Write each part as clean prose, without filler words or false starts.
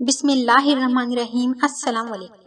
بسم اللہ الرحمن الرحیم۔ السلام علیکم۔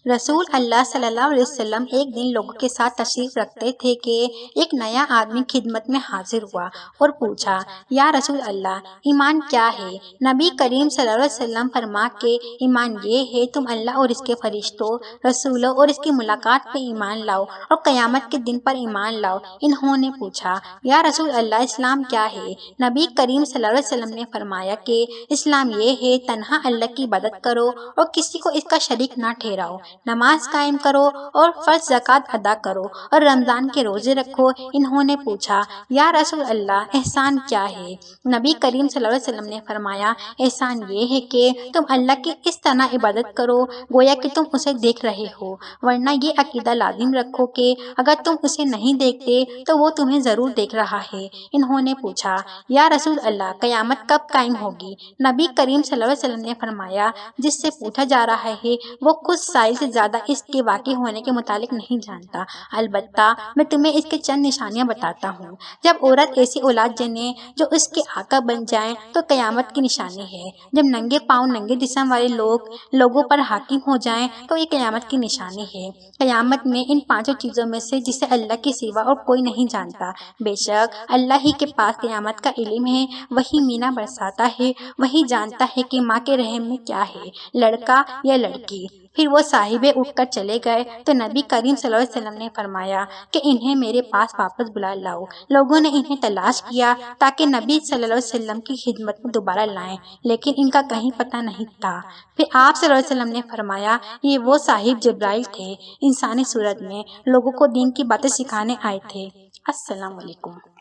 رسول اللہ صلی اللہ علیہ وسلم ایک دن لوگوں کے ساتھ تشریف رکھتے تھے کہ ایک نیا آدمی خدمت میں حاضر ہوا اور پوچھا، یا رسول اللہ، ایمان کیا ہے؟ نبی کریم صلی اللہ علیہ وسلم فرما کہ ایمان یہ ہے تم اللہ اور اس کے فرشتوں، رسولوں اور اس کی ملاقات پہ ایمان لاؤ اور قیامت کے دن پر ایمان لاؤ۔ انہوں نے پوچھا، یا رسول اللہ، اسلام کیا ہے؟ نبی کریم صلی اللہ علیہ وسلم نے فرمایا کہ اسلام یہ ہے تنہا اللہ کی عبادت کرو اور کسی کو اس کا شریک نہ ٹھہراؤ، نماز قائم کرو اور فرض زکوٰۃ ادا کرو اور رمضان کے روزے رکھو۔ انہوں نے پوچھا، یا رسول اللہ، احسان کیا ہے؟ نبی کریم صلی اللہ علیہ وسلم نے فرمایا، احسان یہ ہے کہ تم اللہ کی اس طرح عبادت کرو گویا کہ تم اسے دیکھ رہے ہو، ورنہ یہ عقیدہ لازم رکھو کہ اگر تم اسے نہیں دیکھتے تو وہ تمہیں ضرور دیکھ رہا ہے۔ انہوں نے پوچھا، یا رسول اللہ، قیامت کب قائم ہوگی؟ نبی کریم صلی اللہ علیہ وسلم نے فرمایا، جس سے پوچھا جا رہا ہے وہ خود سائل سے زیادہ اس کے واقع ہونے کے متعلق نہیں جانتا، البتہ میں تمہیں اس کے چند نشانیاں بتاتا ہوں۔ جب عورت ایسی اولاد جنے جو اس کے آقا بن جائیں تو قیامت کی نشانی ہے۔ جب ننگے پاؤں ننگے جسم والے لوگوں پر حاکم ہو جائیں تو یہ قیامت کی نشانی ہے۔ قیامت میں ان پانچوں چیزوں میں سے جسے اللہ کے سوا اور کوئی نہیں جانتا، بے شک اللہ ہی کے پاس قیامت کا علم ہے، وہی مینا برساتا ہے، وہی جانتا ہے کہ ماں کے رحم میں کیا ہے، لڑکا یا لڑکی۔ پھر وہ صاحبے اٹھ کر چلے گئے تو نبی کریم صلی اللہ علیہ وسلم نے فرمایا کہ انہیں میرے پاس واپس بلا لاؤ۔ لوگوں نے انہیں تلاش کیا تاکہ نبی صلی اللہ علیہ وسلم کی خدمت میں دوبارہ لائیں، لیکن ان کا کہیں پتہ نہیں تھا۔ پھر آپ صلی اللہ علیہ وسلم نے فرمایا، یہ وہ صاحب جبرائیل تھے، انسانی صورت میں لوگوں کو دین کی باتیں سکھانے آئے تھے۔ السلام علیکم۔